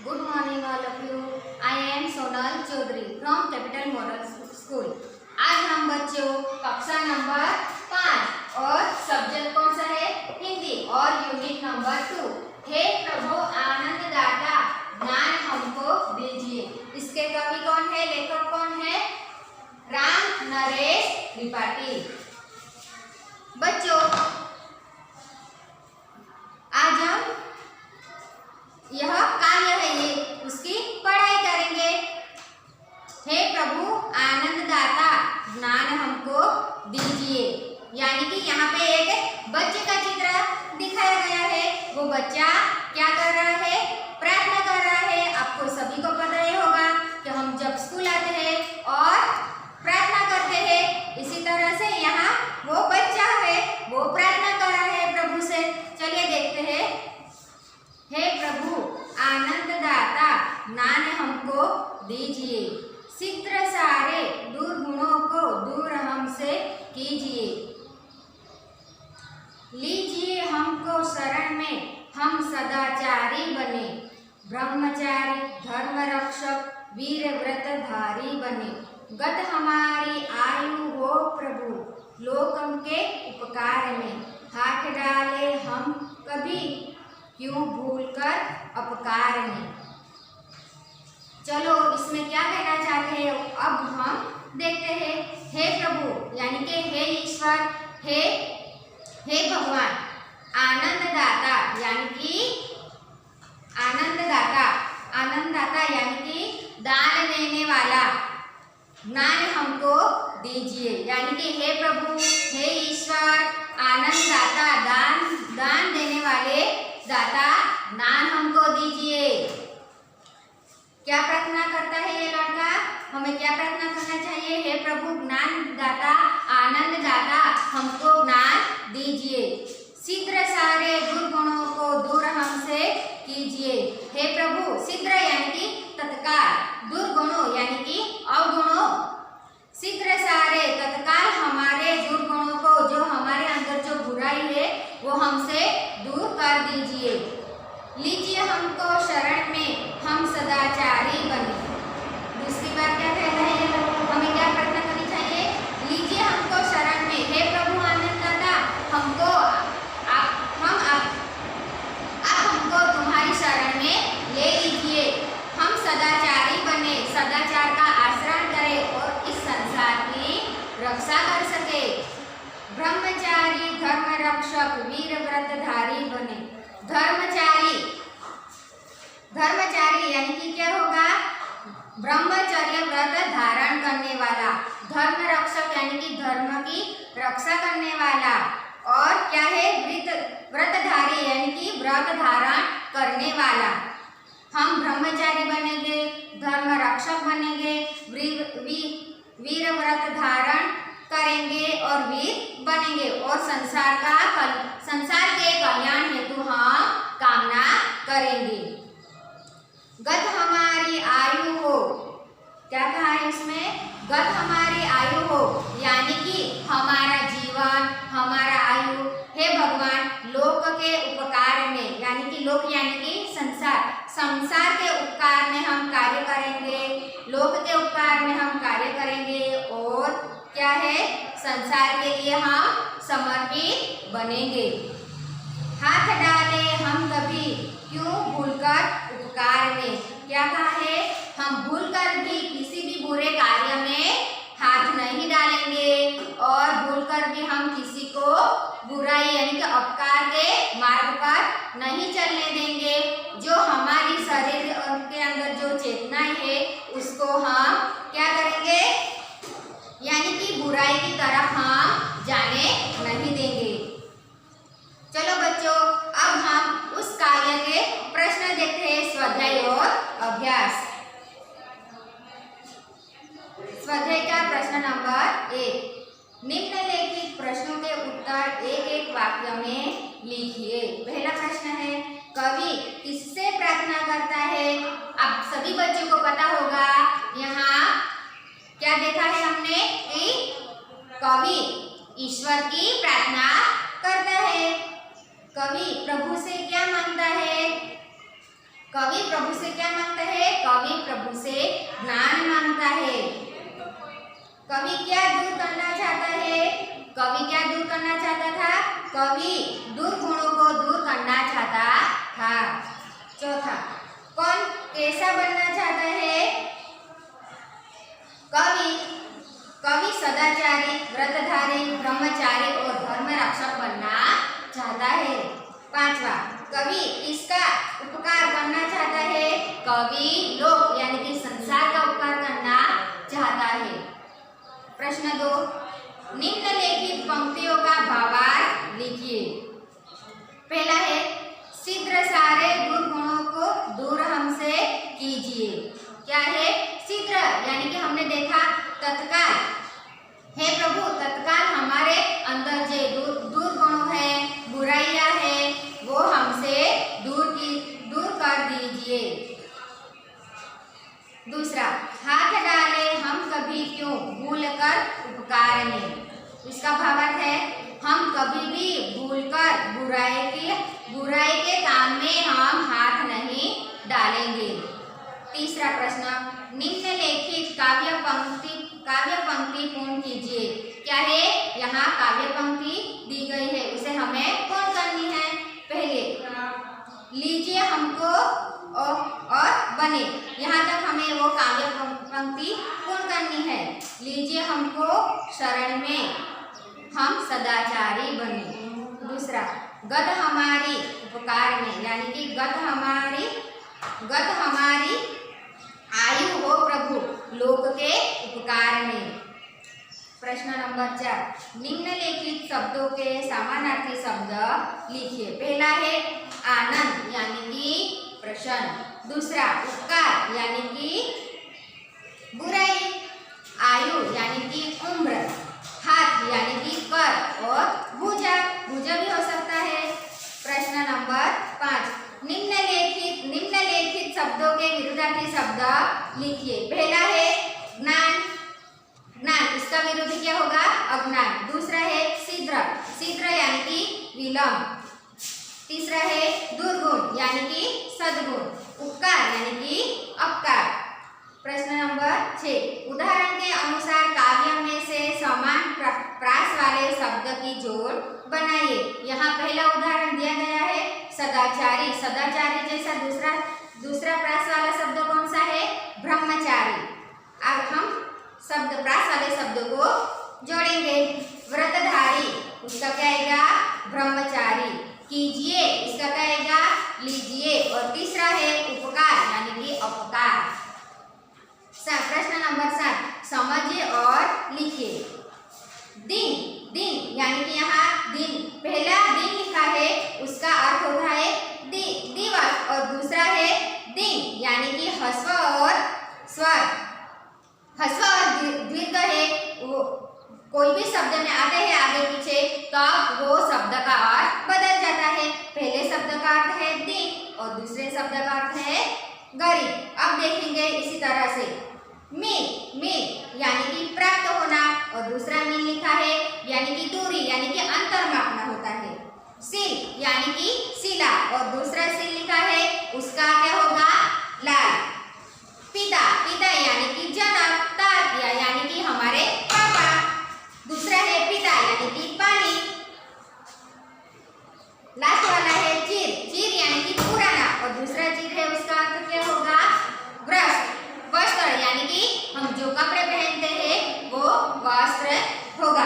Good morning all of you. I am Sonal Chaudhary from Capital Model School. आज हम बच्चों कक्षा number 5 और सब्जेक्ट कौन सा है? हिंदी और यूनिट नंबर 2। हे प्रभु आनंददाता ज्ञान हमको दीजिए। इसके कवि कौन है? लेखक कौन है? राम नरेश त्रिपाठी। बच्चों आज हम यह काव्य है, ये उसकी पढ़ाई करेंगे। हे प्रभु आनंददाता ज्ञान हमको दीजिए, यानी कि यहाँ पे एक बच्चे का चित्र दिखाया गया है। वो बच्चा क्या कर रहा है? प्रार्थना कर रहा है। आपको सभी को पता ही होगा कि हम जब स्कूल आते हैं और प्रार्थना करते हैं, इसी तरह से यहाँ वो बच्चा है, वो प्रार्थना कर रहा है प्रभु से। चलिए देखते हैं। हे प्रभु आनंददाता ज्ञान हमको दीजिए, शीघ्र सारे दुर्गुणों को दूर हमसे कीजिए। लीजिए हमको शरण में, हम सदाचारी बने, ब्रह्मचारी धर्म रक्षक वीर व्रतधारी बने। गत हमारी आयु हो प्रभु लोकम के उपकार में, हाथ डाले हम कभी क्यों भूलकर अपकार में। चलो इसमें क्या कहना चाहते हैं अब हम देखते हैं। हे प्रभु यानी कि हे ईश्वर, हे भगवान। आनंददाता यानी कि आनंददाता यानी कि दान देने वाला, ज्ञान हमको दीजिए। यानी कि हे प्रभु, हे ईश्वर, आनंददाता दान देने वाले दाता ज्ञान हमको दीजिए। क्या प्रार्थना करता है ये लड़का? हमें क्या प्रार्थना करना चाहिए? हे प्रभु ज्ञान दाता आनंद दाता हमको ज्ञान दीजिए, शीघ्र सारे दुर्गुणों को दूर हमसे कीजिए। हे प्रभु शीघ्र यानी कि तत्काल, दुर्गुणों यानी कि अवगुणों, शीघ्र सारे तत्काल हमारे दुर्गुणों को, जो हमारे अंदर जो बुराई है वो हमसे दूर कर दीजिए। लीजिए हमको शरण में, हम सदाचारी बने। दूसरी बात क्या कहता है? हमें क्या प्रार्थना करनी चाहिए? लीजिए हमको शरण में, हे प्रभु आनंददाता हमको आप हमको तुम्हारी शरण में ले लीजिए। हम सदाचारी बने, सदाचार का आचरण करें और इस संसार की रक्षा कर सके। ब्रह्मचारी धर्म रक्षक वीर व्रतधारी बने। धर्मचारी यानी कि क्या होगा? ब्रह्मचर्य व्रत धारण करने वाला। धर्म रक्षक यानी कि धर्म की रक्षा करने वाला। और क्या है? व्रतधारी यानी कि व्रत धारण करने वाला। हम ब्रह्मचारी बनेंगे, धर्म रक्षक बनेंगे, वीर व्रत धारण करेंगे और वीर बनेंगे और संसार के कल्याण हेतु हम कामना करेंगे। गत हमारी आयु हो, क्या कहा है इसमें? गत हमारी आयु हो यानी कि हमारा जीवन, हमारा आयु हे भगवान लोक के उपकार में, यानी कि लोक यानी कि संसार के उपकार में हम कार्य करेंगे, लोक के उपकार में हम कार्य करेंगे और क्या है? संसार के लिए हम समर्पित बनेंगे। हाथ डाले हम कभी क्यों भूलकर उपकार में, क्या कहा है? हम भूलकर भी किसी भी बुरे कार्य में हाथ नहीं डालेंगे और भूलकर भी हम किसी को बुराई यानी कि अपकार के मार्ग पर नहीं चलने देंगे। जो हमारी शरीर के अंदर जो चेतनाएं है उसको हम क्या करेंगे? यानी कि बुराई की तरफ हम जाने नहीं देंगे। चलो बच्चों अब हम उस काव्य के प्रश्न देखते हैं, स्वाध्याय और अभ्यास। स्वाध्याय का प्रश्न नंबर 1, निम्नलिखित प्रश्नों के उत्तर एक एक वाक्य में लिखिए। पहला प्रश्न है, कवि किससे प्रार्थना करता है? आप सभी बच्चों को पता होगा, यहाँ क्या देखा है हमने कि कवि ईश्वर की प्रार्थना करता है। कवि प्रभु से क्या मांगता है? कवि प्रभु से क्या मांगता है? कवि प्रभु से ज्ञान मांगता है। कवि क्या दूर करना चाहता है? कवि क्या दूर करना चाहता था? कवि दुर्गुणों को दूर करना चाहता था। चौथा, कौन कैसा बनना चाहता है? कवि सदाचारी, व्रतधारी, ब्रह्मचारी और धर्म रक्षक बनना चाहता है। पांचवा, कवि किसका उपकार करना चाहता है? कवि लोक यानी कि संसार का उपकार करना चाहता है। प्रश्न 2, निम्नलिखित पंक्तियों का भावार्थ लिखिए। पहला है, शीघ्र सारे दुर्गुणों को दूर हमसे कीजिए। क्या है? शीघ्र यानी कि हमने देखा तत्काल। हे प्रभु, तत्काल हमारे अंदर जो दुर्गुण है, बुराइयां है, वो हमसे दूर कर दीजिए। दूसरा, हाथ डाले हम कभी क्यों भूलकर उपकार में। इसका भावार्थ है, हम कभी भी भूलकर बुराई के काम में हम हाथ नहीं डालेंगे। तीसरा प्रश्न, निम्नलिखित काव्य पंक्ति पूर्ण कीजिए। क्या है? यहाँ काव्य पंक्ति दी गई है, उसे हमें पूर्ण करनी है। पहले, लीजिए हमको और बने, यहाँ तक हमें वो काव्य पंक्ति पूर्ण करनी है। लीजिए हमको शरण में, हम सदाचारी बने। दूसरा, गत हमारी उपकार में, यानी कि गत हमारी आयु हो प्रभु लोक के उपकार में। प्रश्न नंबर 4, निम्नलिखित शब्दों के समानार्थी शब्द लिखिए। पहला है आनंद यानी कि प्रसन्न। दूसरा, उपकार यानी कि बुराई। आयु यानी कि उम्र। हाथ यानी कि कर और भुजा भी हो सकता है। प्रश्न नंबर 5, निम्नलिखित शब्दों के विरुद्धार्थी शब्द लिखिए। पहला है ज्ञान, इसका विरोधी क्या होगा? अज्ञान। दूसरा है शीघ्र यानी कि विलंब। तीसरा है दुर्गुण यानी कि सद्गुण। उपकार यानी कि अपकार। प्रश्न नंबर 6, उदाहरण के अनुसार काव्य में से समान प्रास वाले शब्द की जोड़ बनाइए। यहाँ पहला उदाहरण दिया गया है सदाचारी जैसा दूसरा प्रास वाला शब्द कौन सा है? ब्रह्मचारी। अब हम शब्द प्रास वाले शब्दों को जोड़ेंगे। व्रतधारी, उसका क्या आएगा? ब्रह्मचारी। कीजिए, इसका क्या आएगा? लीजिए। और तीसरा है उपकार यानी कि अपकार। प्रश्न नंबर 7, समझिए और लिखिए। दिन यानी कि यहाँ दिन, पहला दिन लिखा है, उसका अर्थ होता है दिवस। और दूसरा है दिन यानी कि ह्रस्व और स्वर। ह्रस्व और दीर्घ है, वो कोई भी शब्द में आते हैं आगे पीछे, तब वो शब्द का अर्थ बदल जाता है। पहले शब्द का अर्थ है दिन और दूसरे शब्द का अर्थ है गरीब। अब देखेंगे इसी तरह से मील यानी कि प्राप्त होना, और दूसरा मील लिखा है यानी कि दूरी यानी कि अंतर मापना होता है। सील यानी कि शिला, और दूसरा सील लिखा है, उसका क्या होगा? लाल। पिता यानी कि जनक, तात्या यानी कि हमारे पापा। दूसरा है पिता यानी कि पानी। लास्ट वाला है चीर यानी कि पुराना, और दूसरा चीर है, उसका अर्थ क्या होगा? वस्त्र यानी कि हम जो कपड़े पहनते हैं वो वस्त्र होगा।